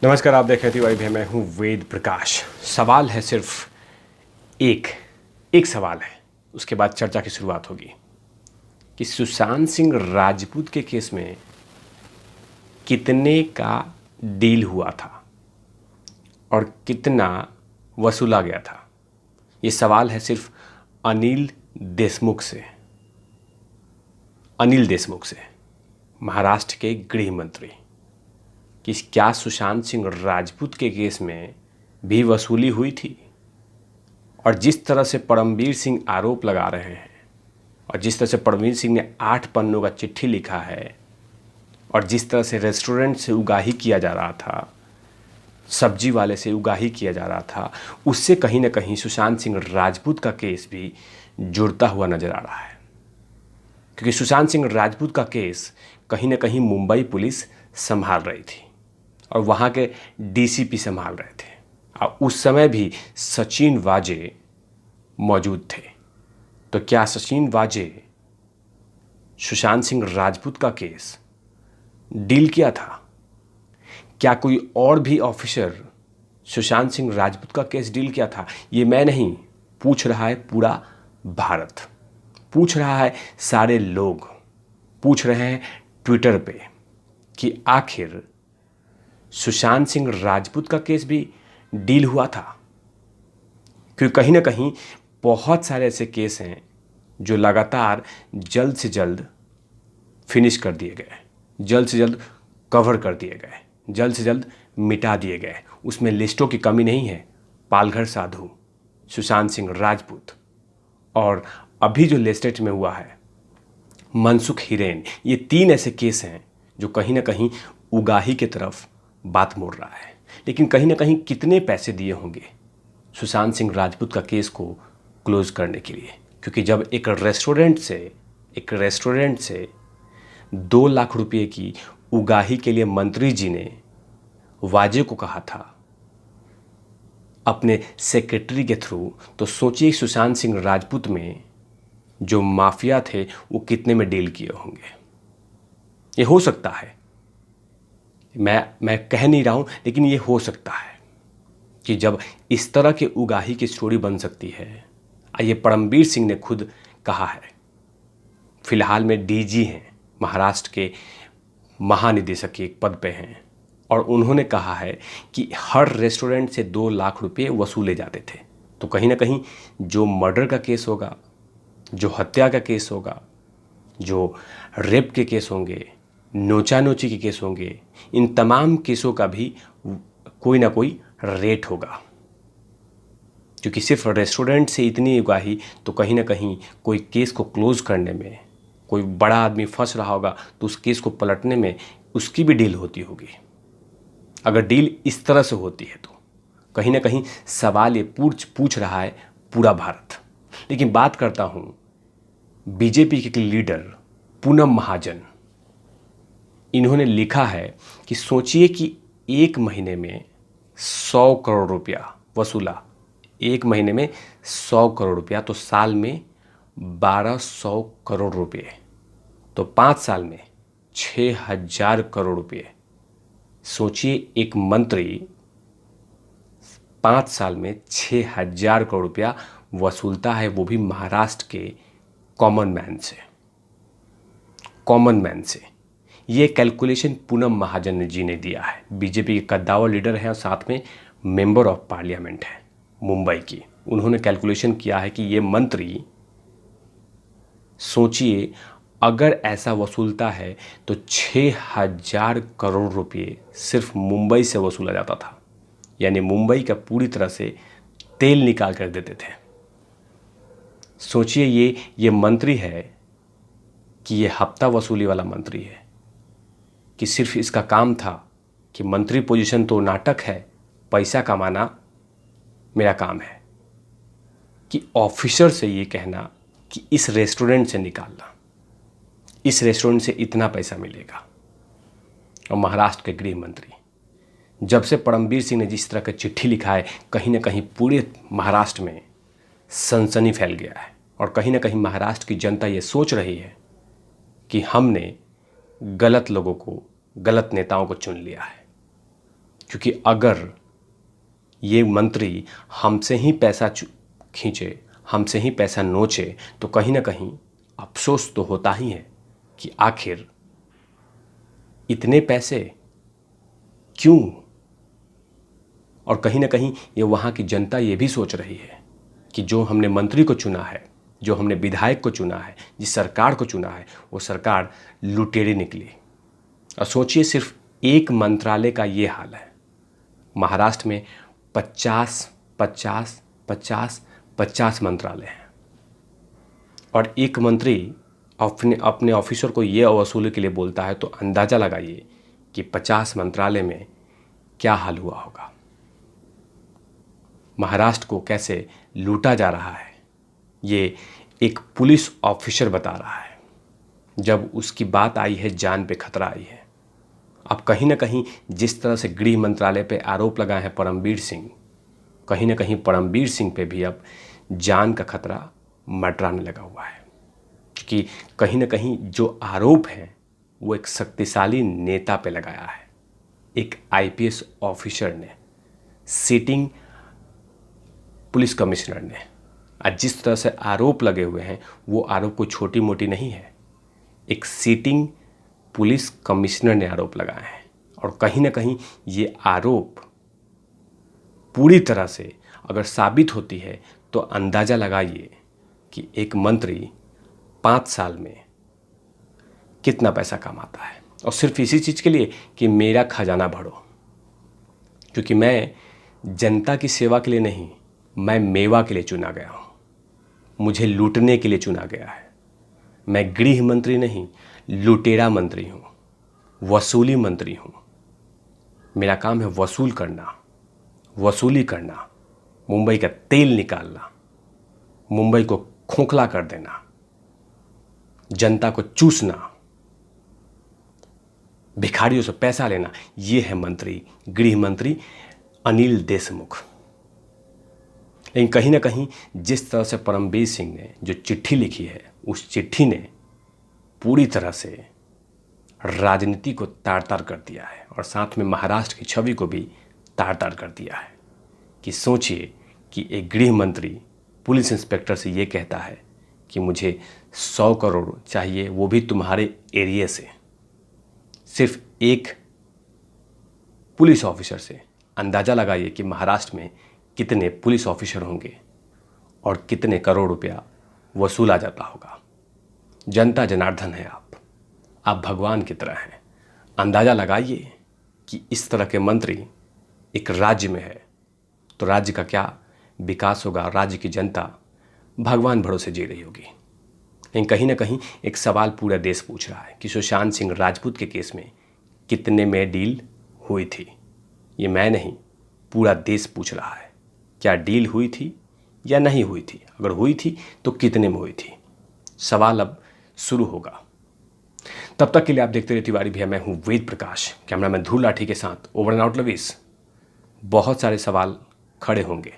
नमस्कार, आप देख रहे थे वाई भैया। मैं हूँ वेद प्रकाश। सवाल है सिर्फ एक एक सवाल है, उसके बाद चर्चा की शुरुआत होगी कि सुशांत सिंह राजपूत के केस में कितने का डील हुआ था और कितना वसूला गया था। ये सवाल है सिर्फ अनिल देशमुख से, महाराष्ट्र के गृह मंत्री, कि क्या सुशांत सिंह राजपूत के केस में भी वसूली हुई थी। और जिस तरह से परमवीर सिंह आरोप लगा रहे हैं और जिस तरह से परमवीर सिंह ने 8 पन्नों का चिट्ठी लिखा है और जिस तरह से रेस्टोरेंट से उगाही किया जा रहा था, सब्जी वाले से उगाही किया जा रहा था, उससे कहीं ना कहीं सुशांत सिंह राजपूत का केस भी जुड़ता हुआ नजर आ रहा है। क्योंकि सुशांत सिंह राजपूत का केस कहीं ना कहीं मुंबई पुलिस संभाल रही थी और वहाँ के डीसीपी संभाल रहे थे और उस समय भी सचिन वाजे मौजूद थे। तो क्या सचिन वाजे सुशांत सिंह राजपूत का केस डील किया था? क्या कोई और भी ऑफिसर सुशांत सिंह राजपूत का केस डील किया था? ये मैं नहीं पूछ रहा है, पूरा भारत पूछ रहा है, सारे लोग पूछ रहे हैं ट्विटर पे कि आखिर सुशांत सिंह राजपूत का केस भी डील हुआ था। क्योंकि कहीं ना कहीं बहुत सारे ऐसे केस हैं जो लगातार जल्द से जल्द फिनिश कर दिए गए, जल्द से जल्द कवर कर दिए गए, जल्द से जल्द मिटा दिए गए। उसमें लिस्टों की कमी नहीं है। पालघर साधु, सुशांत सिंह राजपूत और अभी जो लेटेस्ट में हुआ है मनसुख हिरेन, ये 3 ऐसे केस हैं जो कहीं ना कहीं उगाही की तरफ बात मोड़ रहा है। लेकिन कहीं ना कहीं कितने पैसे दिए होंगे सुशांत सिंह राजपूत का केस को क्लोज करने के लिए? क्योंकि जब एक रेस्टोरेंट से 2 लाख रुपए की उगाही के लिए मंत्री जी ने वाजे को कहा था अपने सेक्रेटरी के थ्रू, तो सोचिए सुशांत सिंह राजपूत में जो माफिया थे वो कितने में डील किए होंगे। ये हो सकता है, मैं कह नहीं रहा हूं, लेकिन ये हो सकता है कि जब इस तरह के उगाही की स्टोरी बन सकती है। ये परमवीर सिंह ने खुद कहा है, फिलहाल में डीजी हैं, महाराष्ट्र के महानिदेशक के एक पद पे हैं, और उन्होंने कहा है कि हर रेस्टोरेंट से 2 लाख रुपए वसूले जाते थे। तो कहीं ना कहीं जो मर्डर का केस होगा, जो हत्या का केस होगा, जो रेप के केस होंगे, नोचा नोची के केस होंगे, इन तमाम केसों का भी कोई ना कोई रेट होगा। क्योंकि सिर्फ रेस्टोरेंट से इतनी उगाही, तो कहीं ना कहीं कोई केस को क्लोज करने में कोई बड़ा आदमी फंस रहा होगा तो उस केस को पलटने में उसकी भी डील होती होगी। अगर डील इस तरह से होती है तो कहीं ना कहीं सवाल ये पूछ रहा है पूरा भारत। लेकिन बात करता हूँ बीजेपी के लीडर पूनम महाजन। इन्होंने लिखा है कि सोचिए कि 1 महीने में 100 करोड़ रुपया वसूला, 1 महीने में 100 करोड़ रुपया, तो साल में 1200 करोड़ रुपये, तो 5 साल में 6000 करोड़ रुपये। सोचिए एक मंत्री 5 साल में 6000 करोड़ रुपया वसूलता है, वो भी महाराष्ट्र के कॉमन मैन से। ये कैलकुलेशन पूनम महाजन जी ने दिया है। बीजेपी के कद्दावर लीडर हैं और साथ में मेंबर ऑफ पार्लियामेंट है मुंबई की। उन्होंने कैलकुलेशन किया है कि ये मंत्री, सोचिए अगर ऐसा वसूलता है तो 6000 करोड़ रुपये सिर्फ मुंबई से वसूला जाता था। यानी मुंबई का पूरी तरह से तेल निकाल कर देते थे। सोचिए ये मंत्री है कि ये हफ्ता वसूली वाला मंत्री है, कि सिर्फ इसका काम था कि मंत्री पोजीशन तो नाटक है, पैसा कमाना मेरा काम है। कि ऑफिसर से ये कहना कि इस रेस्टोरेंट से निकालना, इस रेस्टोरेंट से इतना पैसा मिलेगा। और महाराष्ट्र के गृह मंत्री, जब से परमवीर सिंह ने जिस तरह का चिट्ठी लिखा है, कहीं ना कहीं पूरे महाराष्ट्र में सनसनी फैल गया है। और कहीं ना कहीं महाराष्ट्र की जनता ये सोच रही है कि हमने गलत लोगों को, गलत नेताओं को चुन लिया है। क्योंकि अगर ये मंत्री हमसे ही पैसा खींचे, हमसे ही पैसा नोचे, तो कहीं ना कहीं अफसोस तो होता ही है कि आखिर इतने पैसे क्यों। और कहीं ना कहीं ये वहाँ की जनता ये भी सोच रही है कि जो हमने मंत्री को चुना है, जो हमने विधायक को चुना है, जिस सरकार को चुना है, वो सरकार लुटेरी निकली। और सोचिए सिर्फ एक मंत्रालय का ये हाल है। महाराष्ट्र में 50 मंत्रालय हैं और एक मंत्री अपने ऑफिसर को ये वसूली के लिए बोलता है, तो अंदाज़ा लगाइए कि 50 मंत्रालय में क्या हाल हुआ होगा। महाराष्ट्र को कैसे लूटा जा रहा है ये एक पुलिस ऑफिसर बता रहा है, जब उसकी बात आई है जान पे खतरा आई है। अब कहीं ना कहीं जिस तरह से गृह मंत्रालय पे आरोप लगाए हैं परमबीर सिंह, कहीं ना कहीं परमबीर सिंह पे भी अब जान का खतरा मंडराने लगा हुआ है। क्योंकि कहीं ना कहीं जो आरोप है वो एक शक्तिशाली नेता पे लगाया है, एक आईपीएस ऑफिसर ने, सिटिंग पुलिस कमिश्नर ने। आज जिस तरह से आरोप लगे हुए हैं वो आरोप कोई छोटी मोटी नहीं है, एक सिटिंग पुलिस कमिश्नर ने आरोप लगाए हैं। और कहीं ना कहीं ये आरोप पूरी तरह से अगर साबित होती है तो अंदाज़ा लगाइए कि एक मंत्री 5 साल में कितना पैसा कमाता है, और सिर्फ इसी चीज़ के लिए कि मेरा खजाना भरो। क्योंकि मैं जनता की सेवा के लिए नहीं, मैं मेवा के लिए चुना गया हूँ, मुझे लूटने के लिए चुना गया है। मैं गृह मंत्री नहीं, लुटेरा मंत्री हूँ, वसूली मंत्री हूँ। मेरा काम है वसूल करना, वसूली करना, मुंबई का तेल निकालना, मुंबई को खोखला कर देना, जनता को चूसना, भिखारियों से पैसा लेना। ये है मंत्री, गृह मंत्री अनिल देशमुख। लेकिन कहीं ना कहीं जिस तरह से परमबीर सिंह ने जो चिट्ठी लिखी है, उस चिट्ठी ने पूरी तरह से राजनीति को तार तार कर दिया है और साथ में महाराष्ट्र की छवि को भी तार तार कर दिया है। कि सोचिए कि एक गृह मंत्री पुलिस इंस्पेक्टर से ये कहता है कि मुझे 100 करोड़ चाहिए, वो भी तुम्हारे एरिया से, सिर्फ एक पुलिस ऑफिसर से। अंदाज़ा लगाइए कि महाराष्ट्र में कितने पुलिस ऑफिसर होंगे और कितने करोड़ रुपया वसूला जाता होगा। जनता जनार्दन है आप भगवान की तरह हैं। अंदाज़ा लगाइए कि इस तरह के मंत्री एक राज्य में है तो राज्य का क्या विकास होगा, राज्य की जनता भगवान भरोसे जी रही होगी। लेकिन कहीं ना कहीं एक सवाल पूरा देश पूछ रहा है कि सुशांत सिंह राजपूत के केस में कितने में डील हुई थी। ये मैं नहीं, पूरा देश पूछ रहा है, क्या डील हुई थी या नहीं हुई थी? अगर हुई थी तो कितने में हुई थी? सवाल अब शुरू होगा। तब तक के लिए आप देखते रहिए तिवारी भैया। मैं हूँ वेद प्रकाश, कैमरामैन ध्रुव लाठी के साथ। Over and out lovies. बहुत सारे सवाल खड़े होंगे,